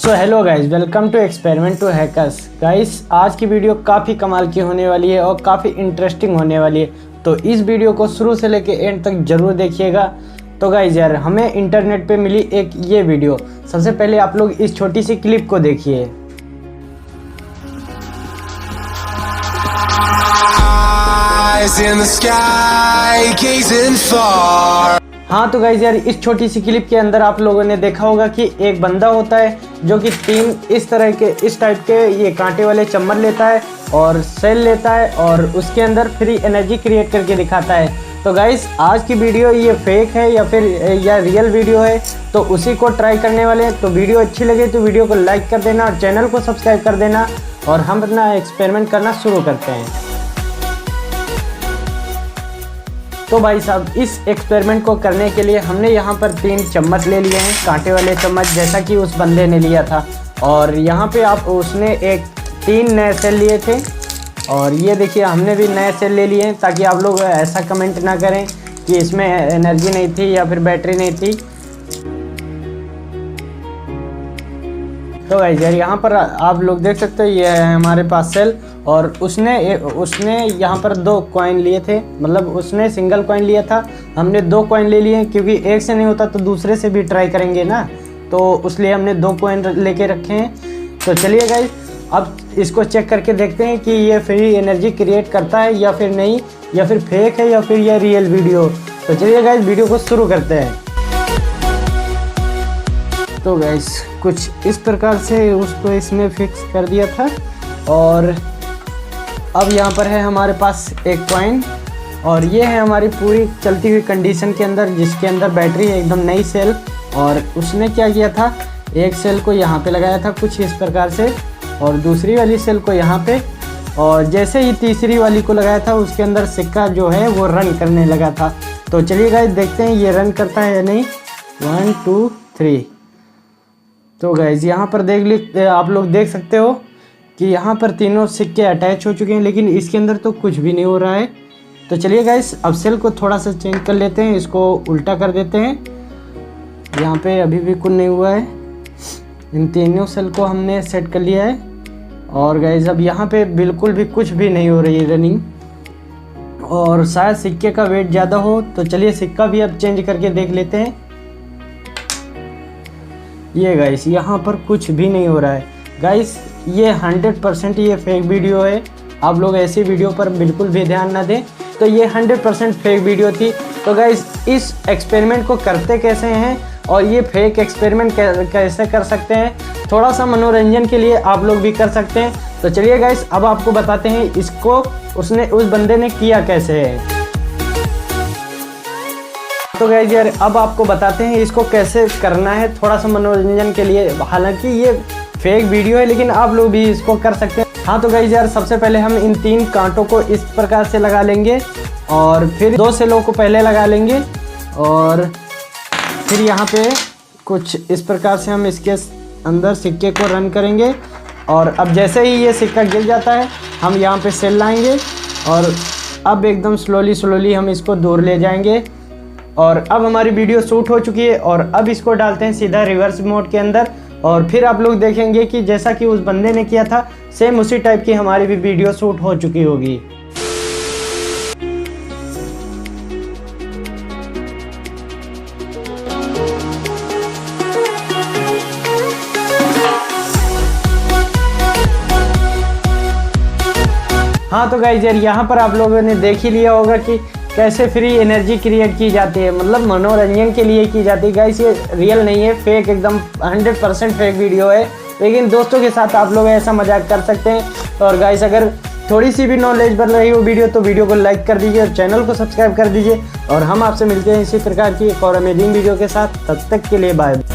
So hello guys, welcome to experiment to hackers. Guys, आज की video काफ़ी कमाल की होने वाली है और काफ़ी इंटरेस्टिंग होने वाली है, तो इस वीडियो को शुरू से लेके एंड तक ज़रूर देखिएगा। तो गाइज यार, हमें इंटरनेट पे मिली एक ये वीडियो। सबसे पहले आप लोग इस छोटी सी क्लिप को देखिए। हाँ तो गाइज यार, इस छोटी सी क्लिप के अंदर आप लोगों ने देखा होगा कि एक बंदा होता है जो कि इस टाइप के ये कांटे वाले चम्मच लेता है और सेल लेता है और उसके अंदर फ्री एनर्जी क्रिएट करके दिखाता है। तो गाइज, आज की वीडियो ये फेक है या फिर रियल वीडियो है, तो उसी को ट्राई करने वाले हैं। तो वीडियो अच्छी लगे तो वीडियो को लाइक कर देना और चैनल को सब्सक्राइब कर देना और हम अपना एक्सपेरिमेंट करना शुरू करते हैं। तो भाई साहब, इस एक्सपेरिमेंट को करने के लिए हमने यहाँ पर 3 चम्मच ले लिए हैं, कांटे वाले चम्मच, जैसा कि उस बंदे ने लिया था। और यहाँ पे उसने 3 नए सेल लिए थे और ये देखिए, हमने भी नए सेल ले लिए हैं, ताकि आप लोग ऐसा कमेंट ना करें कि इसमें एनर्जी नहीं थी या फिर बैटरी नहीं थी। तो गाइस यार, यहाँ पर आप लोग देख सकते हो, ये है हमारे पास सेल। और उसने यहाँ पर 2 कॉइन लिए थे, मतलब उसने सिंगल कॉइन लिया था, हमने 2 कॉइन ले लिए, क्योंकि एक से नहीं होता तो दूसरे से भी ट्राई करेंगे ना, तो इसलिए हमने 2 कॉइन लेके रखे हैं। तो चलिए गाइस, अब इसको चेक करके देखते हैं कि ये फ्री एनर्जी क्रिएट करता है या फिर नहीं, या फिर फेक है या फिर ये रियल वीडियो। तो चलिए गाइस, वीडियो को शुरू करते हैं। तो गाइस, कुछ इस प्रकार से उसको इसमें फिक्स कर दिया था और अब यहाँ पर है हमारे पास एक कॉइन और ये है हमारी पूरी चलती हुई कंडीशन के अंदर, जिसके अंदर बैटरी है एकदम नई सेल। और उसने क्या किया था, एक सेल को यहाँ पे लगाया था कुछ इस प्रकार से और दूसरी वाली सेल को यहाँ पे, और जैसे ही तीसरी वाली को लगाया था उसके अंदर सिक्का जो है वो रन करने लगा था। तो चलिए गाइस, देखते हैं ये रन करता है या नहीं। 1 2 3। तो गाइस, यहाँ पर आप लोग देख सकते हो कि यहाँ पर तीनों सिक्के अटैच हो चुके हैं, लेकिन इसके अंदर तो कुछ भी नहीं हो रहा है। तो चलिए गाइस, अब सेल को थोड़ा सा चेंज कर लेते हैं, इसको उल्टा कर देते हैं। यहाँ पे अभी भी कुछ नहीं हुआ है। इन तीनों सेल को हमने सेट कर लिया है और गाइस, अब यहाँ पे बिल्कुल भी कुछ भी नहीं हो रही है रनिंग, और शायद सिक्के का वेट ज़्यादा हो। तो चलिए सिक्का भी अब चेंज करके देख लेते हैं। ये गाइस, यहाँ पर कुछ भी नहीं हो रहा है। गाइस, ये 100% ये फेक वीडियो है। आप लोग ऐसी वीडियो पर बिल्कुल भी ध्यान ना दें। तो ये 100% फेक वीडियो थी। तो गाइस, इस एक्सपेरिमेंट को करते कैसे हैं और ये फेक एक्सपेरिमेंट कैसे कर सकते हैं, थोड़ा सा मनोरंजन के लिए आप लोग भी कर सकते हैं। तो चलिए गाइस, अब आपको बताते हैं इसको उस बंदे ने किया कैसे है। तो गाइस यार, अब आपको बताते हैं इसको कैसे करना है, थोड़ा सा मनोरंजन के लिए। हालांकि ये फेक वीडियो है, लेकिन आप लोग भी इसको कर सकते हैं। हाँ तो गाइस यार, सबसे पहले हम इन 3 कांटों को इस प्रकार से लगा लेंगे और फिर 2 सेलों को पहले लगा लेंगे और फिर यहाँ पे कुछ इस प्रकार से हम इसके अंदर सिक्के को रन करेंगे। और अब जैसे ही ये सिक्का गिर जाता है, हम यहाँ पे सेल लाएंगे और अब एकदम स्लोली हम इसको दूर ले जाएंगे। और अब हमारी वीडियो शूट हो चुकी है और अब इसको डालते हैं सीधा रिवर्स मोड के अंदर, और फिर आप लोग देखेंगे कि जैसा कि उस बंदे ने किया था, सेम उसी टाइप की हमारी भी वीडियो शूट हो चुकी होगी। हाँ तो गाइस यार, यहाँ पर आप लोगों ने देख ही लिया होगा कि कैसे फ्री एनर्जी क्रिएट की जाती है, मतलब मनोरंजन के लिए की जाती है। गाइस, ये रियल नहीं है, फेक, एकदम 100% फेक वीडियो है, लेकिन दोस्तों के साथ आप लोग ऐसा मजाक कर सकते हैं। और गाइस, अगर थोड़ी सी भी नॉलेज बढ़ रही हो वीडियो, तो वीडियो को लाइक कर दीजिए और चैनल को सब्सक्राइब कर दीजिए। और हम आपसे मिलते हैं इसी प्रकार की एक और अमेजिंग वीडियो के साथ। तब तक के लिए बाय।